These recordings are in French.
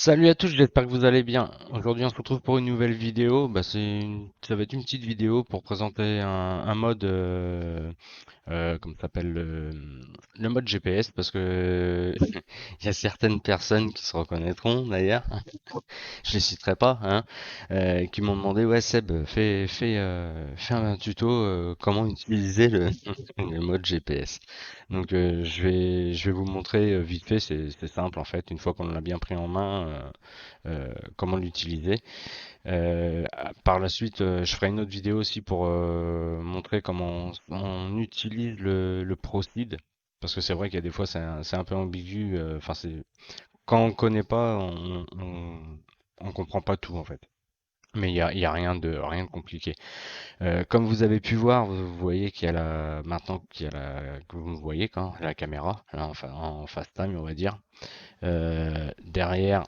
Salut à tous, j'espère que vous allez bien. Aujourd'hui, on se retrouve pour une nouvelle vidéo. Ça va être une petite vidéo pour présenter un mode, comment ça s'appelle, le mode GPS, parce que il y a certaines personnes qui se reconnaîtront d'ailleurs. Je les citerai pas, hein, qui m'ont demandé, ouais Seb, fais un tuto comment utiliser le mode GPS. Donc je vais vous montrer vite fait, c'est simple en fait, une fois qu'on l'a bien pris en main, comment l'utiliser. Par la suite, je ferai une autre vidéo aussi pour montrer comment on utilise le Proceed. Parce que c'est vrai qu'il y a des fois c'est un peu ambigu. Enfin, c'est quand on connaît pas, on comprend pas tout en fait. Mais il y a rien de compliqué. Comme vous avez pu voir, vous voyez qu'il y a maintenant qu'il y a que vous me voyez quand la caméra, là en FaceTime on va dire. Derrière,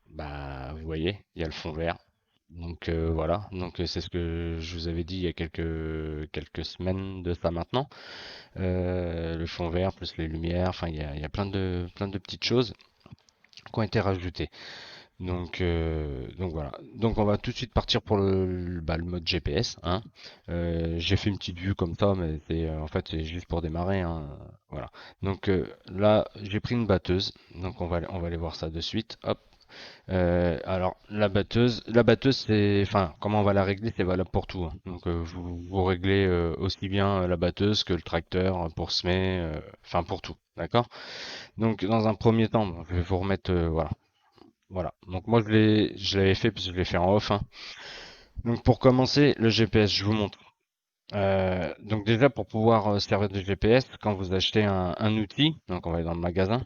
bah vous voyez, il y a le fond vert. Donc voilà, donc c'est ce que je vous avais dit il y a quelques semaines de ça maintenant. Le fond vert plus les lumières, enfin il y a plein de petites choses qui ont été rajoutées. Donc voilà. Donc on va tout de suite partir pour le mode GPS, hein. J'ai fait une petite vue comme ça, mais en fait c'est juste pour démarrer, hein. Voilà. Donc là j'ai pris une batteuse, donc on va aller voir ça de suite. Hop. Alors la batteuse c'est, enfin comment on va la régler, c'est valable pour tout, hein. Donc vous réglez aussi bien la batteuse que le tracteur pour semer, enfin pour tout, d'accord? Donc dans un premier temps, je vais vous remettre voilà. Voilà. Donc moi je l'avais fait parce que je l'ai fait en off, hein. Donc pour commencer, le GPS, je vous montre. Donc déjà pour pouvoir servir de GPS, quand vous achetez un outil, donc on va aller dans le magasin,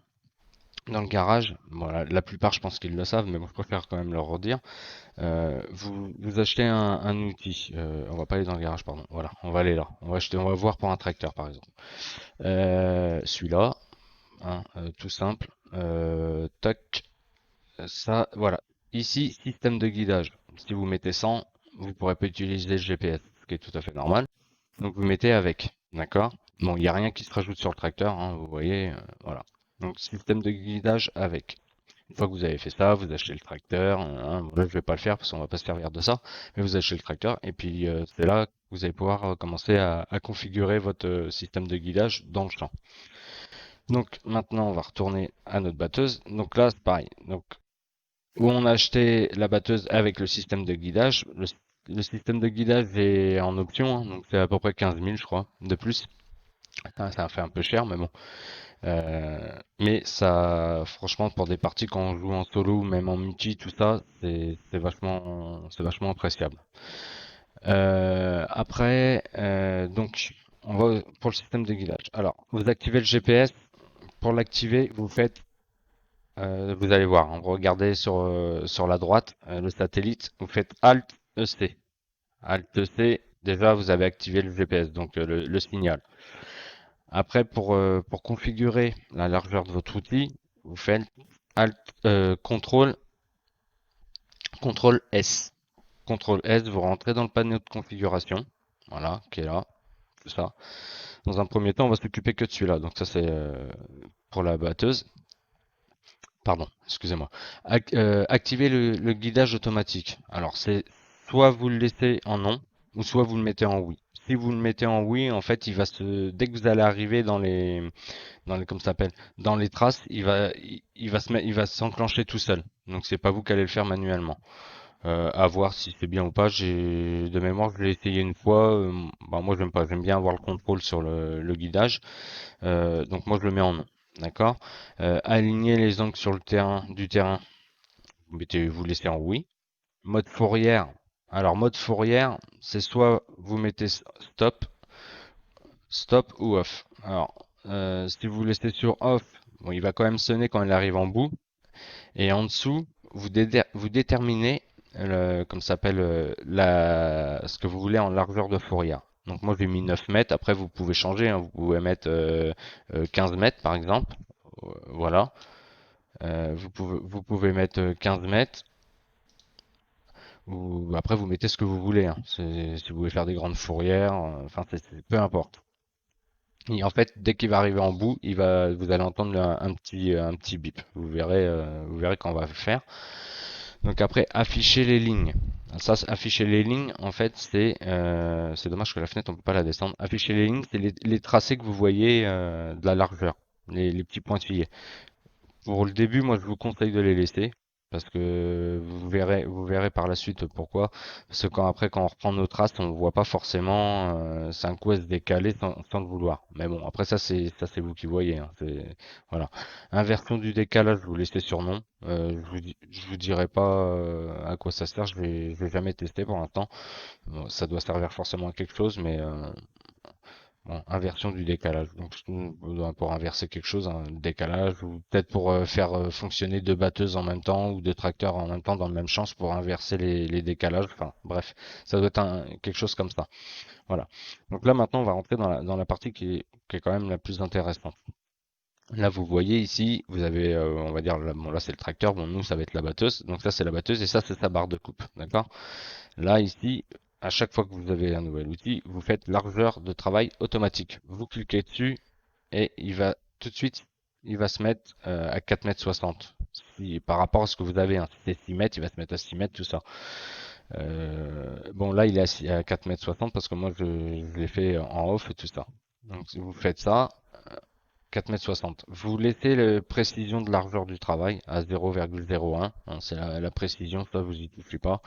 dans le garage, voilà, la plupart je pense qu'ils le savent, mais moi je préfère quand même leur redire. Vous achetez un outil, on va pas aller dans le garage, pardon. Voilà, on va aller là. On va voir pour un tracteur par exemple. Celui-là, hein, tout simple. Tac, ça, voilà. Ici, système de guidage. Si vous mettez 100, vous pourrez pas utiliser le GPS, ce qui est tout à fait normal. Donc vous mettez avec, d'accord? Bon, il n'y a rien qui se rajoute sur le tracteur, hein, vous voyez, voilà. Donc système de guidage avec. Une fois que vous avez fait ça, vous achetez le tracteur, hein. Bon, là, je vais pas le faire parce qu'on va pas se servir de ça, mais vous achetez le tracteur et puis c'est là que vous allez pouvoir commencer à configurer votre système de guidage dans le champ. Donc maintenant, on va retourner à notre batteuse. Donc là, c'est pareil. Donc où on a acheté la batteuse avec le système de guidage. Le système de guidage est en option, hein, donc c'est à peu près 15 000, je crois, de plus. Ça fait un peu cher, mais bon. Mais ça, franchement, pour des parties quand on joue en solo ou même en multi, tout ça, c'est vachement appréciable. Après, donc, on va pour le système de guidage. Alors, vous activez le GPS. Pour l'activer, vous allez voir, hein, vous regardez sur la droite, le satellite, vous faites Alt EC. Alt EC, déjà vous avez activé le GPS, donc le signal. Après, pour configurer la largeur de votre outil, vous faites Alt CTRL, CTRL S. CTRL S, vous rentrez dans le panneau de configuration. Voilà, qui est là, tout ça. Dans un premier temps, on va s'occuper que de celui-là. Donc ça c'est pour la batteuse. Pardon, excusez-moi. Activer le guidage automatique. Alors, c'est soit vous le laissez en non, ou soit vous le mettez en oui. Si vous le mettez en oui, en fait, dès que vous allez arriver comment ça s'appelle, dans les traces, il va s'enclencher tout seul. Donc, c'est pas vous qui allez le faire manuellement. À voir si c'est bien ou pas. De mémoire, je l'ai essayé une fois. Bah, moi, j'aime pas. J'aime bien avoir le contrôle sur le guidage. Donc moi je le mets en non. D'accord. Aligner les angles sur le terrain du terrain. Vous laissez en oui. Mode fourrière. Alors mode fourrière, c'est soit vous mettez stop ou off. Alors si vous laissez sur off, bon, il va quand même sonner quand il arrive en bout. Et en dessous, vous déterminez comme ça s'appelle ce que vous voulez en largeur de fourrière. Donc moi j'ai mis 9 mètres, après vous pouvez changer, hein. Vous pouvez mettre 15 mètres par exemple. Voilà. Vous pouvez mettre 15 mètres ou après vous mettez ce que vous voulez, hein. Si vous voulez faire des grandes fourrières, enfin peu importe. Et en fait, dès qu'il va arriver en bout, vous allez entendre un petit bip. Vous verrez quand on va le faire. Donc après, afficher les lignes. Ça, afficher les lignes, en fait, c'est dommage que la fenêtre, on peut pas la descendre. Afficher les lignes, c'est les tracés que vous voyez de la largeur, les petits pointillés. Pour le début, moi, je vous conseille de les laisser. Parce que vous verrez par la suite pourquoi. Parce que quand on reprend nos traces, on voit pas forcément, c'est un coup à se décaler sans le vouloir. Mais bon, après ça c'est vous qui voyez, hein. Voilà. Inversion du décalage, vous laissez sur non. Je vous dirai pas à quoi ça sert. Je vais jamais tester pour l'instant. Bon, ça doit servir forcément à quelque chose, mais bon, inversion du décalage. Donc pour inverser quelque chose, un décalage, ou peut-être pour faire fonctionner deux batteuses en même temps ou deux tracteurs en même temps dans le même champ pour inverser les décalages. Enfin bref, ça doit être quelque chose comme ça. Voilà. Donc là maintenant on va rentrer dans la partie qui est quand même la plus intéressante. Là vous voyez ici, vous avez on va dire bon là c'est le tracteur, bon nous ça va être la batteuse. Donc ça c'est la batteuse et ça c'est sa barre de coupe. D'accord? Là, ici, à chaque fois que vous avez un nouvel outil, vous faites largeur de travail automatique. Vous cliquez dessus et il va tout de suite, il va se mettre à 4,60 m. Par rapport à ce que vous avez, hein, si c'est 6 mètres, il va se mettre à 6 mètres, tout ça. Bon, là, il est à 4,60 m parce que moi, je l'ai fait en off et tout ça. Donc, si vous faites ça, 4,60 m. Vous laissez la précision de largeur du travail à 0,01. Hein, c'est la précision, ça vous y touchez pas.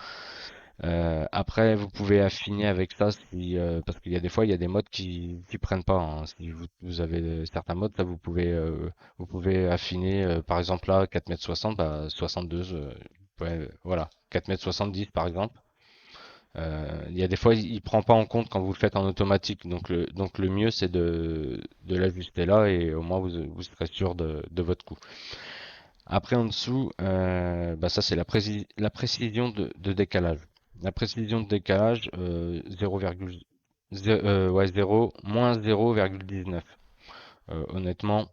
Après, vous pouvez affiner avec ça si, parce qu'il y a des fois, il y a des modes qui prennent pas, hein. Si vous avez certains modes, ça vous pouvez affiner, par exemple là, 4,60 m, bah, 62, ouais, voilà, 4,70 m par exemple. Il y a des fois, il prend pas en compte quand vous le faites en automatique. Donc le mieux, c'est de l'ajuster là et au moins vous serez sûr de votre coup. Après, en dessous, bah ça c'est la précision de décalage. La précision de décalage, 0, moins 0,19. Honnêtement,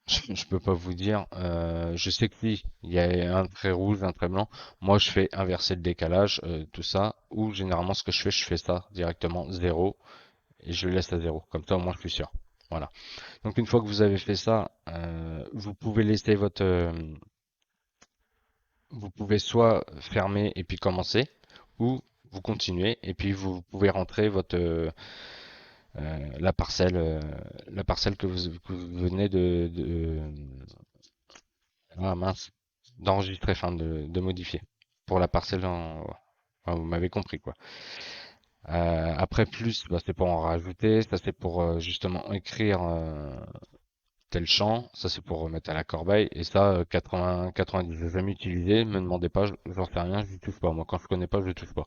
je peux pas vous dire. Je sais que si, il y a un trait rouge, un trait blanc. Moi, je fais inverser le décalage, tout ça. Ou généralement, ce que je fais ça directement 0 et je le laisse à 0. Comme ça, au moins, je suis sûr. Voilà. Donc, une fois que vous avez fait ça, vous pouvez laisser vous pouvez soit fermer et puis commencer, ou vous continuez et puis vous pouvez rentrer la parcelle que vous venez ah mince, d'enregistrer, enfin de modifier pour la parcelle enfin, vous m'avez compris quoi. Après plus, bah, c'est pour en rajouter, ça c'est pour justement écrire tel champ, ça c'est pour remettre à la corbeille, et ça 80, 90, je l'ai jamais utilisé, me demandez pas, j'en sais rien, je n'y touche pas, moi quand je connais pas, je touche pas.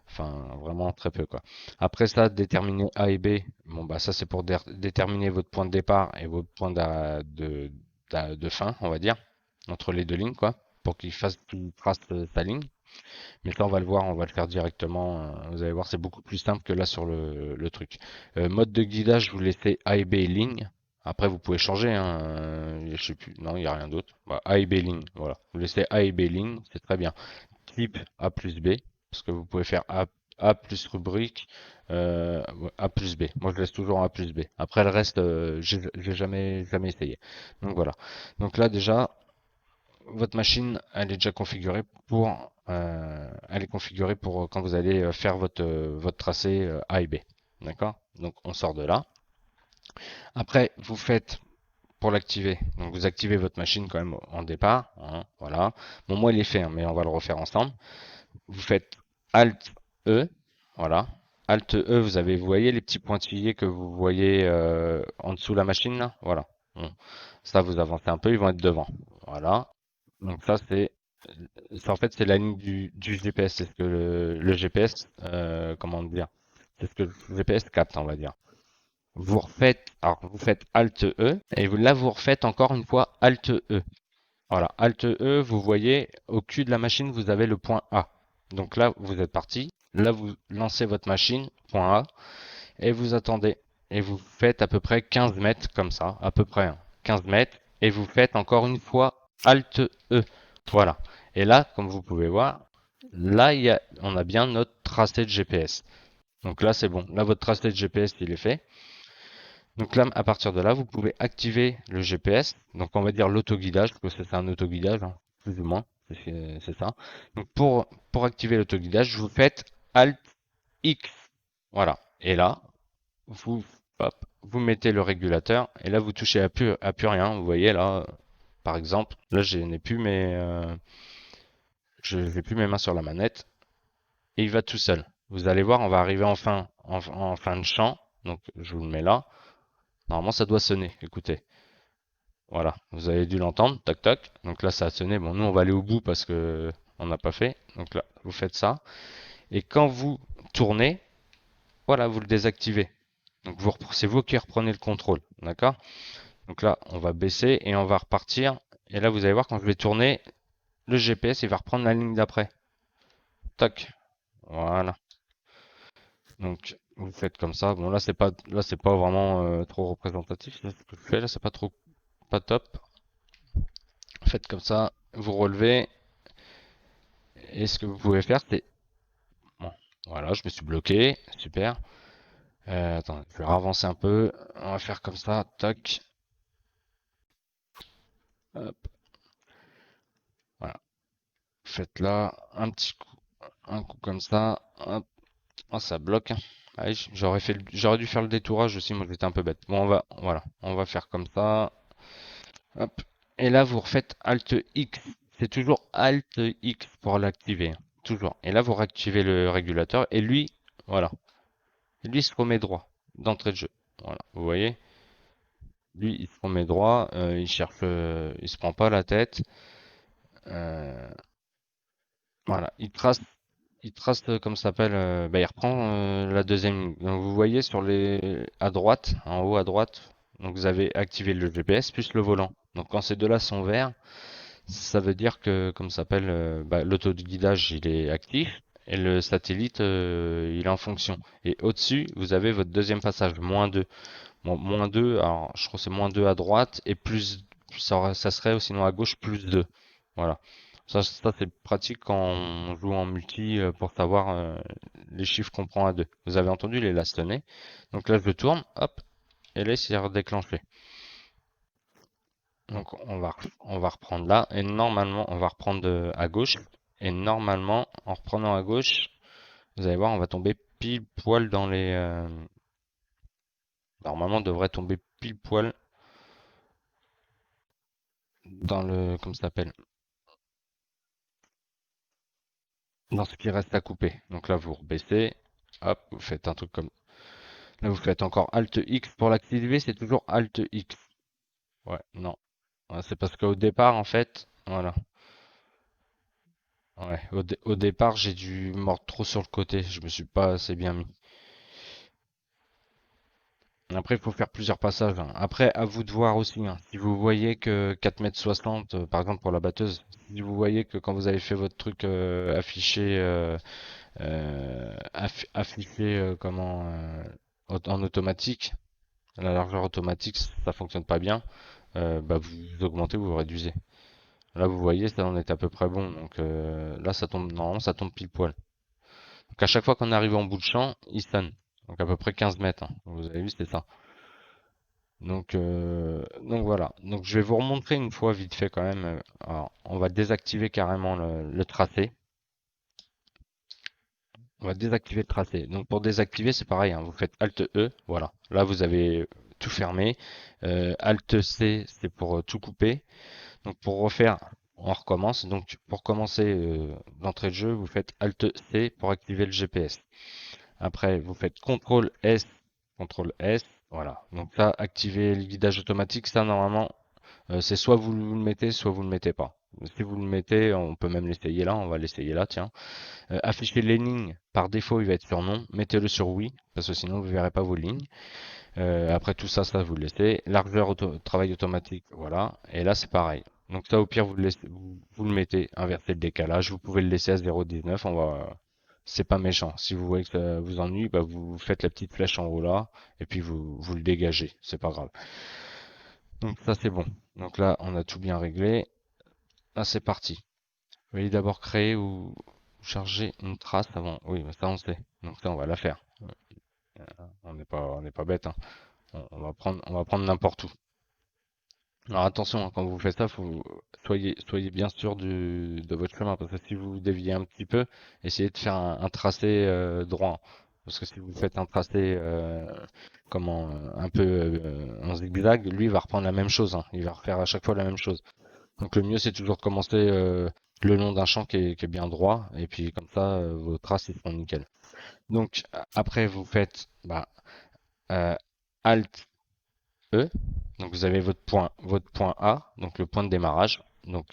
Enfin, vraiment très peu quoi. Après ça, déterminer A et B, bon bah ça c'est pour déterminer votre point de départ et votre point de fin, on va dire, entre les deux lignes quoi, pour qu'il trace sa ligne. Mais ça on va le voir, on va le faire directement, vous allez voir c'est beaucoup plus simple que là sur le truc. Mode de guidage, vous laissez A et B ligne. Après vous pouvez changer, hein, je sais plus, non il n'y a rien d'autre. Bah, A et B ligne, voilà. Vous laissez A et B ligne, c'est très bien. Type A plus B, parce que vous pouvez faire A plus rubrique, ouais, A plus B. Moi, je laisse toujours A plus B. Après, le reste, j'ai jamais essayé. Donc voilà. Donc là, déjà, votre machine, elle est déjà configurée elle est configurée pour quand vous allez faire votre tracé A et B. D'accord? Donc, on sort de là. Après, vous faites pour l'activer. Donc, vous activez votre machine quand même en départ. Hein, voilà. Bon, moi, il est fait, hein, mais on va le refaire ensemble. Vous faites Alt E, voilà. Alt E, vous voyez les petits pointillés que vous voyez en dessous de la machine là, voilà. Bon. Ça, vous avancez un peu, ils vont être devant. Voilà. Donc ça, en fait, c'est la ligne du GPS. C'est ce que le GPS, comment dire, c'est ce que le GPS capte, on va dire. Vous faites Alt E et là, vous refaites encore une fois Alt E. Voilà, Alt E, vous voyez, au cul de la machine, vous avez le point A. Donc là, vous êtes parti. Là, vous lancez votre machine, point A, et vous attendez. Et vous faites à peu près 15 mètres comme ça, à peu près, hein, 15 mètres. Et vous faites encore une fois Alt E. Voilà. Et là, comme vous pouvez voir, là, on a bien notre tracé de GPS. Donc là, c'est bon. Là, votre tracé de GPS, il est fait. Donc là, à partir de là, vous pouvez activer le GPS. Donc on va dire l'autoguidage, parce que c'est un autoguidage, hein, plus ou moins. C'est ça. Donc pour activer l'autoguidage, vous faites Alt X. Voilà. Et là, vous, hop, vous mettez le régulateur. Et là, vous touchez à plus rien. Vous voyez là, par exemple, là, je n'ai plus je n'ai plus mes mains sur la manette. Et il va tout seul. Vous allez voir, on va arriver en fin de champ. Donc je vous le mets là. Normalement, ça doit sonner. Écoutez. Voilà, vous avez dû l'entendre, tac tac. Donc là, ça a sonné. Bon, nous, on va aller au bout parce que on n'a pas fait. Donc là, vous faites ça. Et quand vous tournez, voilà, vous le désactivez. Donc c'est vous qui reprenez le contrôle, d'accord? Donc là, on va baisser et on va repartir. Et là, vous allez voir, quand je vais tourner, le GPS, il va reprendre la ligne d'après. Tac, voilà. Donc vous faites comme ça. Bon, là, c'est pas vraiment trop représentatif. Là, ce que je fais là, c'est pas trop, pas top. Faites comme ça, vous relevez. Et ce que vous pouvez faire, c'est bon, voilà, je me suis bloqué, super. Attends, je vais avancer un peu. On va faire comme ça, tac. Hop, voilà. Faites là un coup comme ça. Hop, oh, ça bloque. Allez, j'aurais dû faire le détourage aussi. Moi, j'étais un peu bête. Bon, voilà, on va faire comme ça. Hop. Et là, vous refaites Alt X. C'est toujours Alt X pour l'activer, hein. Toujours. Et là, vous réactivez le régulateur. Et lui, voilà. Et lui, il se remet droit d'entrée de jeu. Voilà. Vous voyez? Lui, il se remet droit, il cherche, il se prend pas la tête. euh, voilà, il trace comme ça s'appelle. Bah, il reprend la deuxième ligne. Donc vous voyez sur à droite, en haut à droite, donc vous avez activé le GPS plus le volant. Donc quand ces deux-là sont verts, ça veut dire que comme ça s'appelle, bah, l'autoguidage il est actif et le satellite il est en fonction. Et au-dessus, vous avez votre deuxième passage, -2. Bon, -2, alors je crois que c'est -2 à droite et ça serait sinon à gauche +2. Voilà. Ça c'est pratique quand on joue en multi pour savoir les chiffres qu'on prend à deux. Vous avez entendu les lastonnés. Donc là je tourne, hop, et là c'est redéclenché. Donc on va reprendre là et normalement on va reprendre à gauche. Et normalement en reprenant à gauche, vous allez voir on va tomber pile poil dans normalement on devrait tomber pile poil dans comment ça s'appelle? Dans ce qui reste à couper. Donc là, vous rebaissez. Hop, vous faites un truc comme. Là, vous faites encore Alt X. Pour l'activer, c'est toujours Alt X. Ouais, non. Ouais, c'est parce qu'au départ, en fait, voilà. Ouais, au départ, j'ai dû mordre trop sur le côté. Je me suis pas assez bien mis. Après, il faut faire plusieurs passages, hein. Après, à vous de voir aussi, hein. Si vous voyez que 4,60 m, par exemple pour la batteuse, si vous voyez que quand vous avez fait votre truc affiché, affiché en automatique, la largeur automatique, ça fonctionne pas bien, bah vous augmentez ou vous réduisez. Là, vous voyez, ça on est à peu près bon. Donc là, ça tombe, normalement, ça tombe pile poil. Donc à chaque fois qu'on arrive en bout de champ, il sonne. Donc à peu près 15 mètres, hein. Vous avez vu, c'était ça. Donc voilà. Donc je vais vous remontrer une fois vite fait quand même. Alors, on va désactiver carrément le tracé. On va désactiver le tracé. Donc pour désactiver, c'est pareil, hein. Vous faites Alt E, voilà. Là, vous avez tout fermé. Alt C, c'est pour tout couper. Donc pour refaire, on recommence. Donc pour commencer l'entrée de jeu, vous faites Alt C pour activer le GPS. Après, vous faites CTRL S, voilà. Donc là, activer le guidage automatique, ça normalement, c'est soit vous le mettez, soit vous le mettez pas. Si vous le mettez, on peut même l'essayer là, on va l'essayer là, tiens. Afficher les lignes, par défaut, il va être sur non. Mettez-le sur oui, parce que sinon vous ne verrez pas vos lignes. Après tout ça, ça vous le laissez. Largeur travail automatique, voilà. Et là, c'est pareil. Donc ça, au pire, vous le mettez, inversez le décalage. Vous pouvez le laisser à 0,19. C'est pas méchant. Si vous voyez que ça vous ennuie, bah vous faites la petite flèche en haut là, et puis vous le dégagez. C'est pas grave. Donc ça, c'est bon. Donc là, on a tout bien réglé. Là, c'est parti. Veuillez d'abord créer ou charger une trace avant. Oui, bah ça on sait. Donc ça, on va la faire. On n'est pas bête, hein. On va prendre n'importe où. Alors attention, hein, quand vous faites ça, soyez bien sûr de votre chemin, parce que si vous déviez un petit peu, essayez de faire un tracé droit. Parce que si vous faites un tracé un peu en zigzag, lui il va reprendre la même chose, hein. Il va refaire à chaque fois la même chose. Donc le mieux c'est toujours de commencer le long d'un champ qui est bien droit, et puis comme ça vos traces ils seront nickel. Donc après vous faites euh, Alt E. Donc vous avez votre point A, donc le point de démarrage. Donc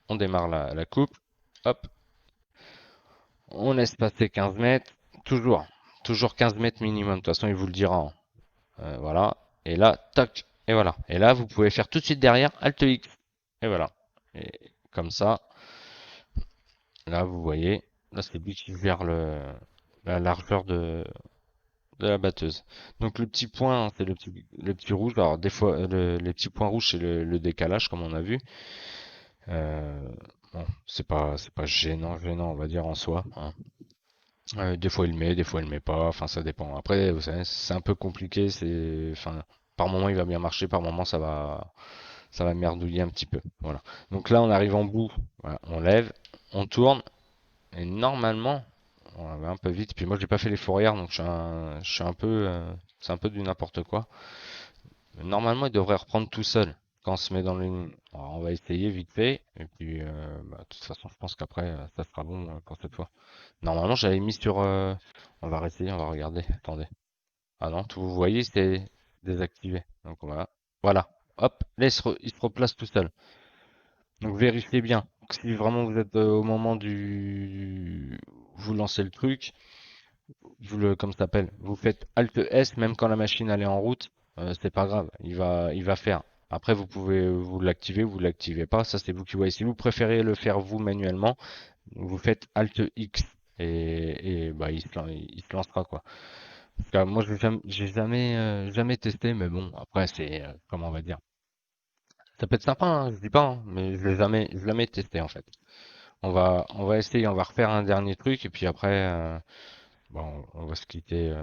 on démarre la coupe, hop, on laisse passer 15 mètres, toujours, toujours 15 mètres minimum. De toute façon, il vous le dira, hein. Voilà. Et là, tac, et voilà. Et là, vous pouvez faire tout de suite derrière Alt X. Et voilà. Et comme ça, là, vous voyez, là, c'est lui qui gère la largeur de la batteuse. Donc le petit point, c'est le petit rouge. Alors des fois, les petits points rouges, c'est le décalage, comme on a vu. Euh, bon, c'est pas gênant, on va dire en soi, hein. Des fois il met, des fois il met pas. Enfin, ça dépend. Après, vous savez, c'est un peu compliqué. Enfin, par moment il va bien marcher, par moment ça va merdouiller un petit peu. Voilà. Donc là, on arrive en bout. Voilà, on lève, on tourne, et normalement, on va un peu vite. Puis moi, j'ai pas fait les fourrières, donc je suis un peu, c'est un peu du n'importe quoi. Normalement, il devrait reprendre tout seul quand on se met dans les lignes. Alors, on va essayer vite fait. Et puis, de toute façon, je pense qu'après, ça sera bon pour cette fois. Normalement, j'avais mis sur. On va réessayer, on va regarder. Attendez. Ah non, tout vous voyez, c'est désactivé. Donc voilà. Voilà. Hop, là, il se replace tout seul. Donc vérifiez bien. Si vraiment vous êtes au moment du. Vous lancez le truc, comme ça s'appelle, vous faites Alt S même quand la machine elle est en route, c'est pas grave, il va faire. Après vous l'activez pas, ça c'est vous qui voyez. Si vous préférez le faire vous manuellement, vous faites Alt X et bah il se lancera quoi. Parce que moi j'ai jamais testé, mais bon après c'est comment on va dire. Ça peut être sympa, hein, je dis pas, hein, mais je l'ai jamais testé en fait. On va essayer, on va refaire un dernier truc et puis après. Bon, on va se quitter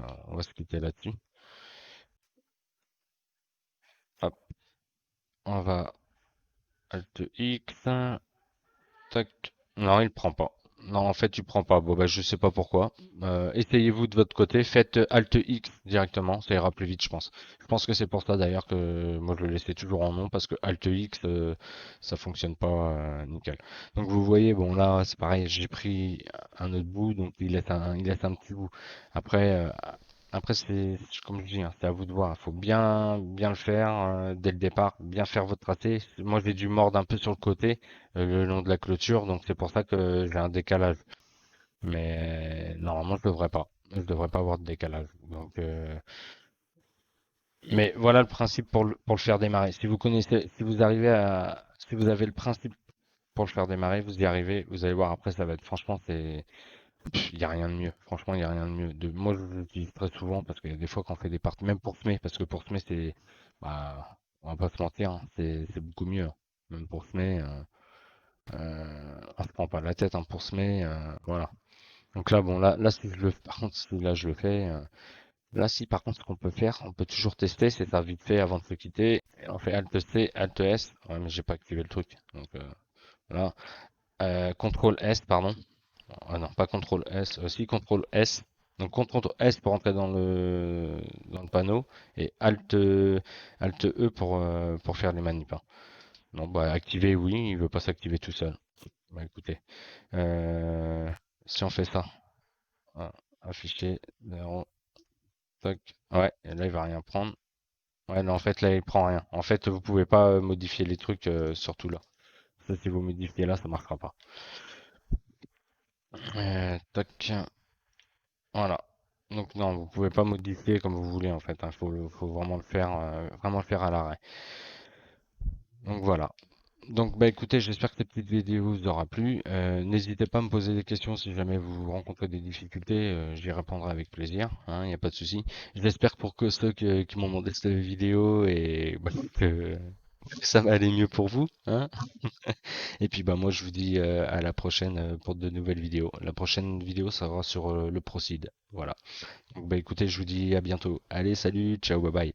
là-dessus. Hop, on va Alt X, tac. Non, il prend pas. Non, en fait, il prend pas. Bon, bah, je sais pas pourquoi. Essayez-vous de votre côté. Faites Alt X directement. Ça ira plus vite, je pense. Je pense que c'est pour ça d'ailleurs que moi je le laissais toujours en non parce que Alt X, ça fonctionne pas nickel. Donc vous voyez, bon là, c'est pareil. J'ai pris un autre bout, donc il laisse un petit bout. Après, après, comme je dis, hein, c'est à vous de voir. Il faut bien le faire dès le départ, bien faire votre tracé. Moi, j'ai dû mordre un peu sur le côté, le long de la clôture, donc c'est pour ça que j'ai un décalage. Mais normalement, je devrais pas. Je devrais pas avoir de décalage. Donc, mais voilà le principe pour le faire démarrer. Si vous connaissez, si vous arrivez à, si vous avez le principe pour le faire démarrer, vous y arrivez. Vous allez voir après, ça va être, franchement, il n'y a rien de mieux. Franchement, il n'y a rien de mieux. Moi, je l'utilise très souvent parce qu'il y a des fois quand on fait des parties, même pour semer, parce que pour semer, on va pas se mentir, hein, c'est beaucoup mieux, hein. Même pour semer, on se prend pas la tête, hein, pour semer, voilà. Donc là, bon, là, si je le, par contre, si là je le fais, là, si par contre, ce qu'on peut faire, on peut toujours tester, c'est ça vite fait avant de se quitter. Et on fait Alt C, Alt S. Ouais, mais j'ai pas activé le truc. Donc, voilà. Contrôle S, pardon. Ah non, pas CTRL S, aussi CTRL S. Donc CTRL S pour entrer dans le panneau et Alt E pour faire les manips, hein. Non, bah activer, oui, il veut pas s'activer tout seul. Bah écoutez, euh, si on fait ça, ah, afficher, 0, tac, ouais, et là il va rien prendre. Ouais, non, en fait là il prend rien. En fait, vous pouvez pas modifier les trucs surtout là. Ça, si vous modifiez là, ça marchera pas. Tac. Voilà. Donc non, vous pouvez pas modifier comme vous voulez en fait, hein. Faut vraiment le faire à l'arrêt. Donc voilà. Donc bah écoutez, j'espère que cette petite vidéo vous aura plu. N'hésitez pas à me poser des questions si jamais vous rencontrez des difficultés, j'y répondrai avec plaisir, hein, y a pas de souci. J'espère pour que ceux qui m'ont demandé cette vidéo et bah, Ça va aller mieux pour vous, hein? Et puis bah moi je vous dis à la prochaine pour de nouvelles vidéos. La prochaine vidéo sera sur le Procid. Voilà. Donc bah écoutez, je vous dis à bientôt. Allez, salut, ciao, bye bye.